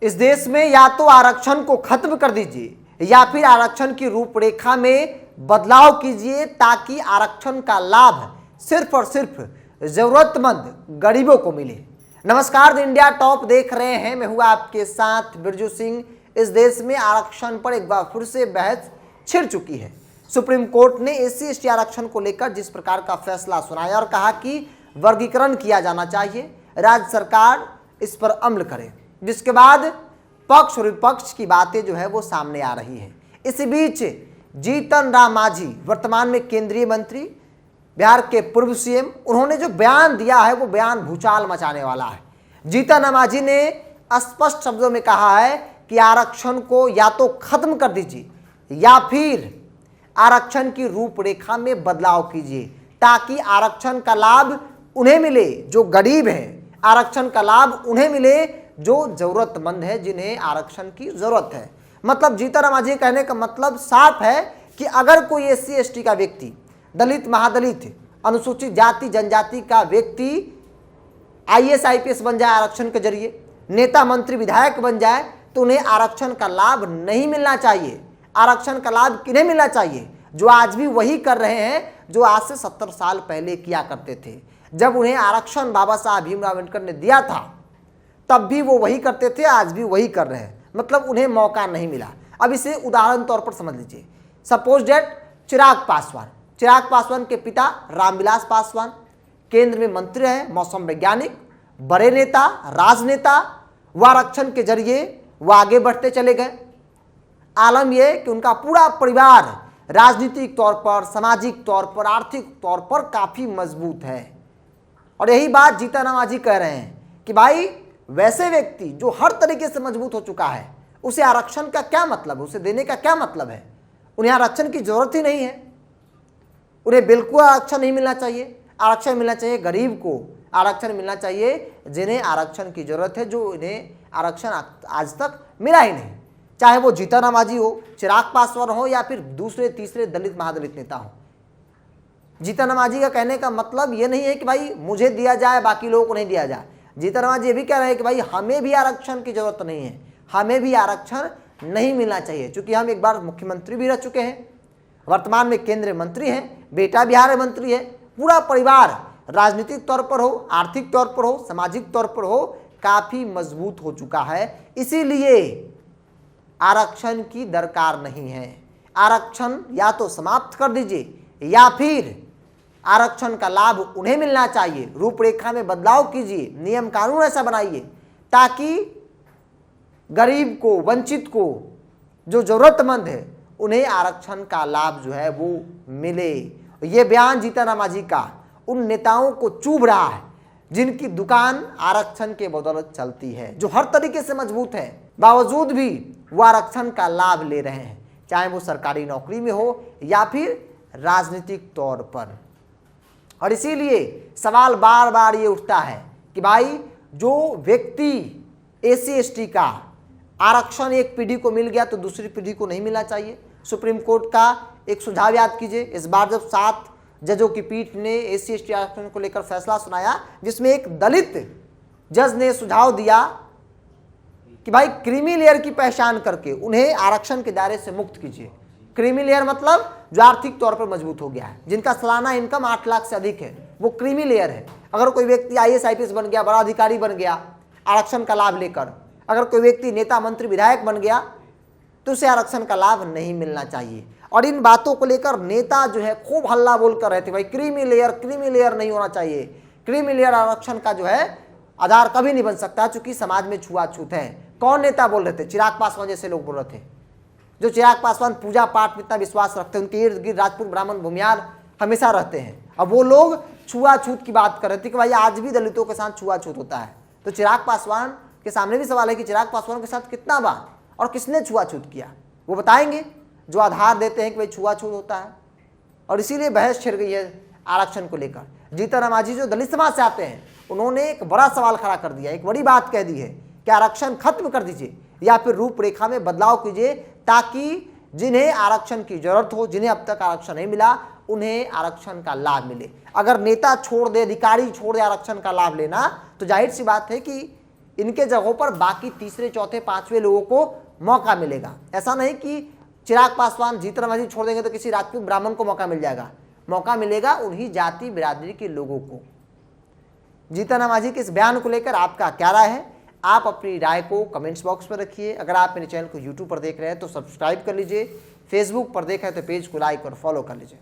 इस देश में या तो आरक्षण को खत्म कर दीजिए या फिर आरक्षण की रूपरेखा में बदलाव कीजिए ताकि आरक्षण का लाभ सिर्फ और सिर्फ जरूरतमंद गरीबों को मिले। नमस्कार, द इंडिया टॉप देख रहे हैं, मैं हूं आपके साथ बिरजू सिंह। इस देश में आरक्षण पर एक बार फिर से बहस छिड़ चुकी है। सुप्रीम कोर्ट ने SC/ST आरक्षण को लेकर जिस प्रकार का फैसला सुनाया और कहा कि वर्गीकरण किया जाना चाहिए, राज्य सरकार इस पर अमल करे, जिसके बाद पक्ष और विपक्ष की बातें जो है वो सामने आ रही है। इसी बीच जीतन राम मांझी, वर्तमान में केंद्रीय मंत्री, बिहार के पूर्व CM, उन्होंने जो बयान दिया है वो बयान भूचाल मचाने वाला है। जीतन राम मांझी ने स्पष्ट शब्दों में कहा है कि आरक्षण को या तो खत्म कर दीजिए या फिर आरक्षण की रूपरेखा में बदलाव कीजिए ताकि आरक्षण का लाभ उन्हें मिले जो गरीब हैं, आरक्षण का लाभ उन्हें मिले जो जरूरतमंद है, जिन्हें आरक्षण की जरूरत है। मतलब जीतन राम मांझी कहने का मतलब साफ है कि अगर कोई SC/ST का व्यक्ति, दलित, महादलित, अनुसूचित जाति जनजाति का व्यक्ति IAS IPS बन जाए आरक्षण के जरिए, नेता मंत्री विधायक बन जाए, तो उन्हें आरक्षण का लाभ नहीं मिलना चाहिए। आरक्षण का लाभ किन्हें मिलना चाहिए? जो आज भी वही कर रहे हैं जो आज से 70 साल पहले किया करते थे। जब उन्हें आरक्षण बाबा साहब भीमराव अम्बेडकर ने दिया था तब भी वो वही करते थे, आज भी वही कर रहे हैं। मतलब उन्हें मौका नहीं मिला। अब इसे उदाहरण तौर पर समझ लीजिए। सपोज डेट चिराग पासवान के पिता रामविलास पासवान केंद्र में मंत्री हैं, मौसम वैज्ञानिक, बड़े नेता, राजनेता। वह आरक्षण के जरिए वो आगे बढ़ते चले गए। आलम यह कि उनका पूरा परिवार राजनीतिक तौर पर, सामाजिक तौर पर, आर्थिक तौर पर काफी मजबूत है। और यही बात जीतन राम मांझी कह रहे हैं कि भाई वैसे व्यक्ति जो हर तरीके से मजबूत हो चुका है, उसे आरक्षण का क्या मतलब, उसे देने का क्या मतलब है? उन्हें आरक्षण की जरूरत ही नहीं है। उन्हें बिल्कुल आरक्षण नहीं मिलना चाहिए। आरक्षण मिलना चाहिए गरीब को, आरक्षण मिलना चाहिए जिन्हें आरक्षण की जरूरत है, जो इन्हें आरक्षण आज तक मिला ही नहीं। चाहे वो जीतन राम मांझी हो, चिराग पासवान हो या फिर दूसरे तीसरे दलित महादलित नेता हो। जीतन राम मांझी का कहने का मतलब ये नहीं है कि भाई मुझे दिया जाए, बाकी लोगों को नहीं दिया जाए। जीतन राम मांझी ये भी कह रहे हैं कि भाई हमें भी आरक्षण की जरूरत नहीं है, हमें भी आरक्षण नहीं मिलना चाहिए। चूंकि हम एक बार मुख्यमंत्री भी रह चुके हैं, वर्तमान में केंद्रीय मंत्री हैं, बेटा बिहार मंत्री है, पूरा परिवार राजनीतिक तौर पर हो, आर्थिक तौर पर हो, सामाजिक तौर पर हो, काफी मजबूत हो चुका है। इसीलिए आरक्षण की दरकार नहीं है। आरक्षण या तो समाप्त कर दीजिए या फिर आरक्षण का लाभ उन्हें मिलना चाहिए। रूपरेखा में बदलाव कीजिए, नियम कानून ऐसा बनाइए ताकि गरीब को, वंचित को, जो जरूरतमंद है, उन्हें आरक्षण का लाभ जो है वो मिले। ये बयान जीतन राम मांझी का उन नेताओं को चुभ रहा है जिनकी दुकान आरक्षण के बदौलत चलती है, जो हर तरीके से मजबूत है, बावजूद भी वो आरक्षण का लाभ ले रहे हैं, चाहे वो सरकारी नौकरी में हो या फिर राजनीतिक तौर पर। और इसीलिए सवाल बार बार ये उठता है कि भाई जो व्यक्ति SC/ST का आरक्षण एक पीढ़ी को मिल गया तो दूसरी पीढ़ी को नहीं मिलना चाहिए। सुप्रीम कोर्ट का एक सुझाव याद कीजिए। इस बार जब 7 जजों की पीठ ने SC/ST आरक्षण को लेकर फैसला सुनाया, जिसमें एक दलित जज ने सुझाव दिया कि भाई क्रीमी लेयर की पहचान करके उन्हें आरक्षण के दायरे से मुक्त कीजिए। क्रीमी लेयर मतलब जो आर्थिक तौर पर मजबूत हो गया है, जिनका सालाना इनकम 8 लाख से अधिक है, वो क्रीमी लेयर है। अगर कोई व्यक्ति IAS IPS बन गया, बड़ा अधिकारी बन गया आरक्षण का लाभ लेकर, अगर कोई व्यक्ति नेता मंत्री विधायक बन गया, तो उसे आरक्षण का लाभ नहीं मिलना चाहिए। और इन बातों को लेकर नेता जो है खूब हल्ला बोल कर रहे थे, भाई क्रीमी लेयर नहीं होना चाहिए। क्रीमी लेयर आरक्षण का जो है आधार कभी नहीं बन सकता, चूंकि समाज में छुआछूत है। कौन नेता बोल रहे थे? चिराग पासवान जैसे लोग बोल रहे थे। जो चिराग पासवान पूजा पाठ में इतना विश्वास रखते हैं, उनके इर्द गिर्द राजपूत, ब्राह्मण, भूमियार हमेशा रहते हैं। अब वो लोग छुआछूत की बात कर रहे थे कि भाई आज भी दलितों के साथ छुआछूत होता है। तो चिराग पासवान के सामने भी सवाल है कि चिराग पासवान के साथ कितना बार और किसने छुआछूत किया, वो बताएंगे जो आधार देते हैं कि भाई छुआछूत होता है। और इसीलिए बहस छिड़ गई है आरक्षण को लेकर। जीतन राम मांझी जो दलित समाज से आते हैं, उन्होंने एक बड़ा सवाल खड़ा कर दिया, एक बड़ी बात कह दी है कि आरक्षण खत्म कर दीजिए या फिर रूपरेखा में बदलाव कीजिए ताकि जिन्हें आरक्षण की जरूरत हो, जिन्हें अब तक आरक्षण नहीं मिला, उन्हें आरक्षण का लाभ मिले। अगर नेता छोड़ दे, अधिकारी छोड़ दे आरक्षण का लाभ लेना, तो जाहिर सी बात है कि इनके जगहों पर बाकी तीसरे चौथे पांचवें लोगों को मौका मिलेगा। ऐसा नहीं कि चिराग पासवान जीतन राम मांझी छोड़ देंगे तो किसी राजपूत ब्राह्मण को मौका मिल जाएगा। मौका मिलेगा उन्हीं जाति बिरादरी के लोगों को। जीतन राम मांझी के इस बयान को लेकर आपका क्या राय है? आप अपनी राय को कमेंट्स बॉक्स में रखिए। अगर आप मेरे चैनल को यूट्यूब पर देख रहे हैं तो सब्सक्राइब कर लीजिए, फेसबुक पर देख रहे हैं तो पेज को लाइक और फॉलो कर लीजिए।